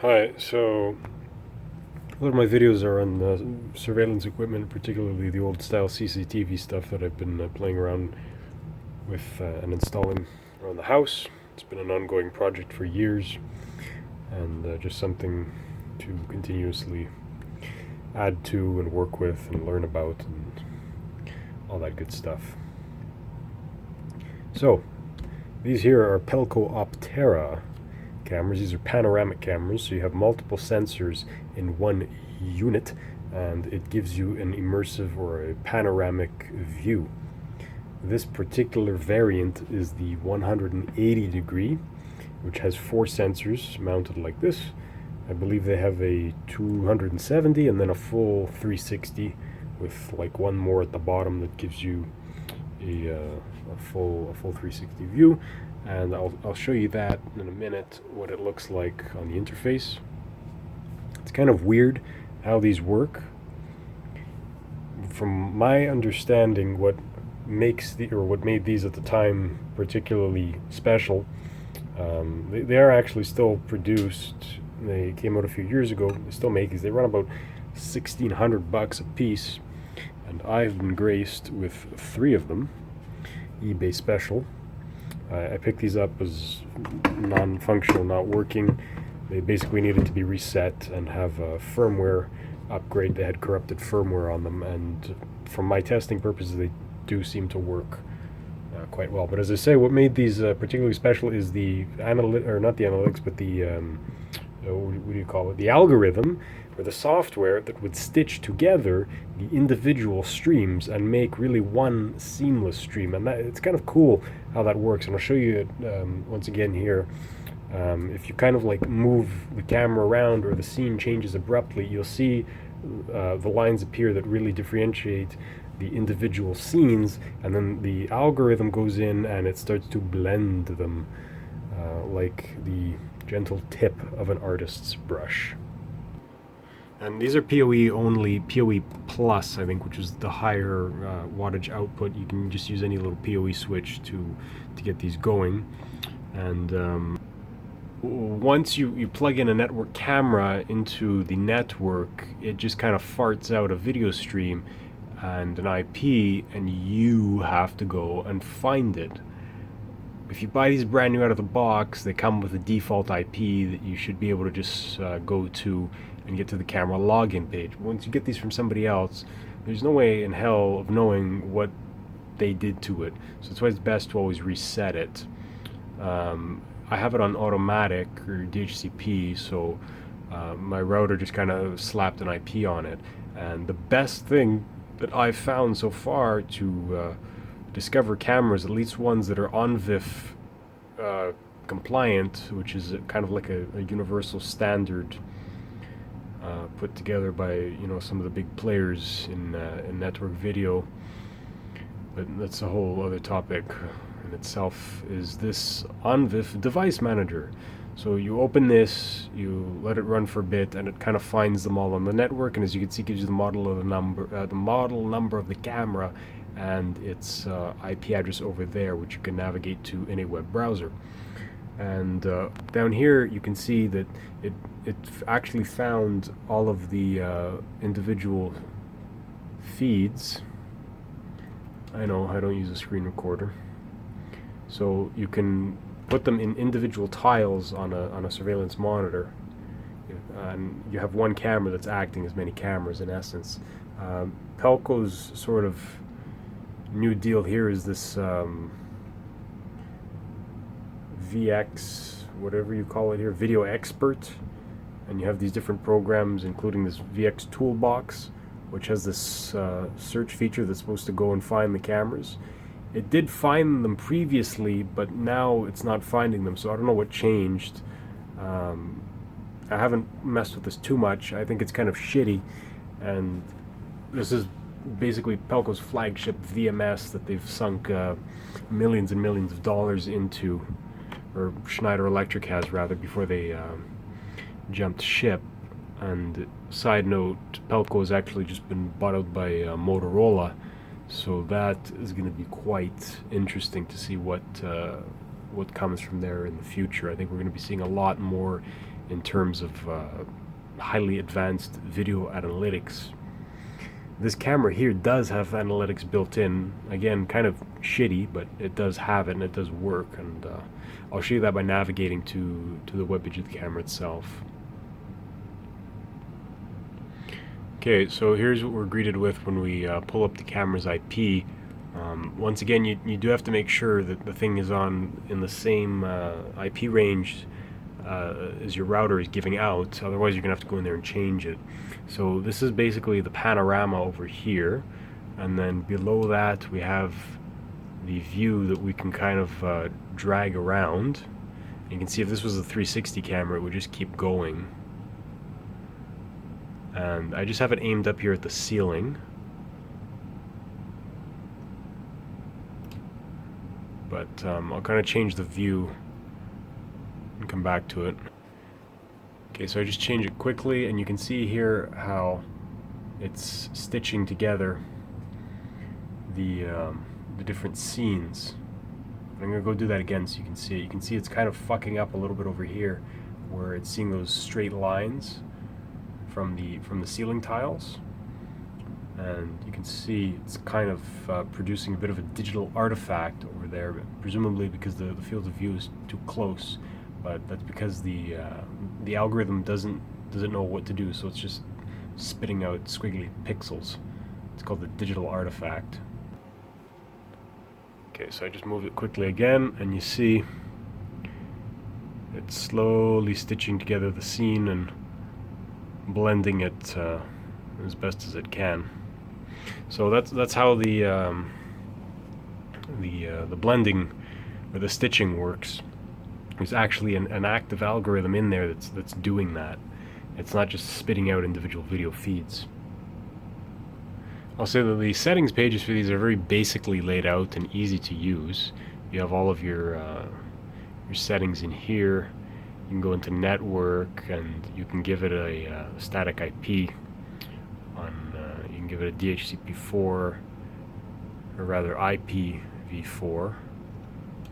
Hi, so a lot of my videos are on surveillance equipment, particularly the old style CCTV stuff that I've been playing around with and installing around the house. It's been an ongoing project for years and just something to continuously add to and work with and learn about and all that good stuff. So, these here are Pelco Optera cameras. These are panoramic cameras, so you have multiple sensors in one unit, and it gives you an immersive or a panoramic view. This particular variant is the 180 degree, which has 4 sensors mounted like this. I believe they have a 270 and then a full 360 with like one more at the bottom that gives you a full 360 view, and I'll show you that in a minute, what it looks like on the interface. It's kind of weird how these work. From my understanding, what made these at the time particularly special, they are actually still produced. They came out a few years ago. They still make these. They run about $1,600 a piece, and I've been graced with 3 of them, eBay special. I picked these up as non-functional, not working. They basically needed to be reset and have a firmware upgrade. They had corrupted firmware on them, and from my testing purposes, they do seem to work quite well. But as I say, what made these particularly special is the not the analytics, but the what do you call it? The algorithm or the software that would stitch together the individual streams and make really one seamless stream. And it's kind of cool how that works. And I'll show you it once again here. If you kind of like move the camera around or the scene changes abruptly, you'll see the lines appear that really differentiate the individual scenes, and then the algorithm goes in and it starts to blend them like the gentle tip of an artist's brush. And these are PoE only, PoE Plus, I think, which is the higher wattage output. You can just use any little PoE switch to get these going. And once you plug in a network camera into the network, it just kind of farts out a video stream and an IP, and you have to go and find it. If you buy these brand new out of the box, they come with a default IP that you should be able to just go to and get to the camera login page. Once you get these from somebody else, there's no way in hell of knowing what they did to it. So that's why it's best to always reset it. I have it on automatic or DHCP, so my router just kind of slapped an IP on it. And the best thing that I've found so far to discover cameras, at least ones that are ONVIF compliant, which is kind of like a universal standard put together by some of the big players in network video, but that's a whole other topic in itself, is this ONVIF device manager. So you open this, you let it run for a bit, and it kind of finds them all on the network, and as you can see, it gives you the model number of the camera and its IP address over there, which you can navigate to in a web browser. And down here you can see that it actually found all of the individual feeds. I know I don't use a screen recorder, so you can put them in individual tiles on a surveillance monitor, and you have one camera that's acting as many cameras in essence. Pelco's sort of new deal here is this VX, whatever you call it here, Video Expert, and you have these different programs, including this VX Toolbox, which has this search feature that's supposed to go and find the cameras. It did find them previously, but now it's not finding them, so I don't know what changed. I haven't messed with this too much. I think it's kind of shitty, and this is basically Pelco's flagship VMS that they've sunk millions and millions of dollars into, or Schneider Electric has rather, before they jumped ship. And side note, Pelco has actually just been bought out by Motorola, so that is going to be quite interesting to see what comes from there in the future. I think we're going to be seeing a lot more in terms of highly advanced video analytics. This camera here does have analytics built in. Again, kind of shitty, but it does have it and it does work. And I'll show you that by navigating to the webpage of the camera itself. Okay, so here's what we're greeted with when we pull up the camera's IP. Once again, you do have to make sure that the thing is in the same IP range as your router is giving out, otherwise you're going to have to go in there and change it. So this is basically the panorama over here, and then below that we have the view that we can kind of drag around. You can see if this was a 360 camera, it would just keep going. And I just have it aimed up here at the ceiling. But I'll kind of change the view and come back to it. Okay, so I just change it quickly, and you can see here how it's stitching together the different scenes. I'm gonna go do that again so you can see it. You can see it's kind of fucking up a little bit over here, where it's seeing those straight lines from the ceiling tiles, and you can see it's kind of producing a bit of a digital artifact over there, presumably because the field of view is too close. But that's because the algorithm doesn't know what to do, so it's just spitting out squiggly pixels. It's called the digital artifact. Okay, so I just moved it quickly again, and you see it's slowly stitching together the scene and blending it as best as it can. So that's how the blending or the stitching works. There's actually an active algorithm in there that's doing that. It's not just spitting out individual video feeds. I'll say that the settings pages for these are very basically laid out and easy to use. You have all of your settings in here. You can go into network, and you can give it a static IP. You can give it a DHCP4, or rather IPv4 or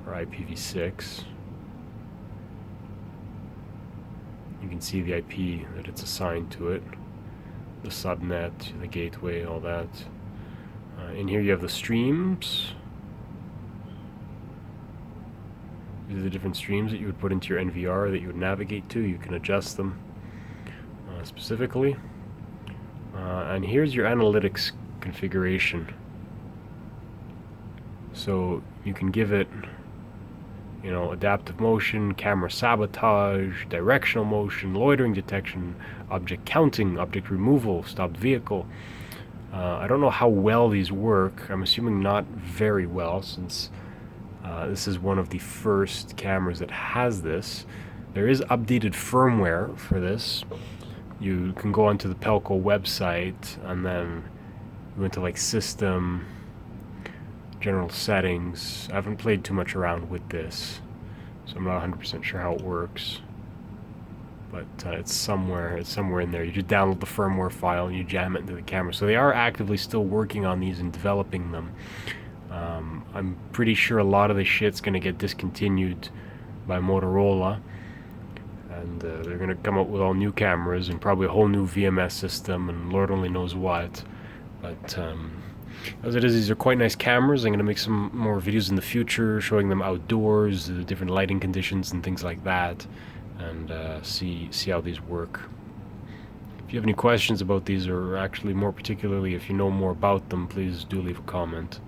IPv6. You can see the IP that it's assigned to it, the subnet, the gateway, all that. In here you have the streams. These are the different streams that you would put into your NVR that you would navigate to. You can adjust them specifically. And here's your analytics configuration. So you can give it, adaptive motion, camera sabotage, directional motion, loitering detection, object counting, object removal, stopped vehicle. I don't know how well these work. I'm assuming not very well, since this is one of the first cameras that has this. There is updated firmware for this. You can go onto the Pelco website and then go into like system, general settings. I haven't played too much around with this, so I'm not 100% sure how it works. But it's somewhere in there. You just download the firmware file and you jam it into the camera. So they are actively still working on these and developing them. I'm pretty sure a lot of this shit's going to get discontinued by Motorola, and they're going to come up with all new cameras and probably a whole new VMS system and Lord only knows what. But as it is, these are quite nice cameras. I'm going to make some more videos in the future showing them outdoors, the different lighting conditions and things like that, and see how these work. If you have any questions about these, or actually more particularly if you know more about them, please do leave a comment.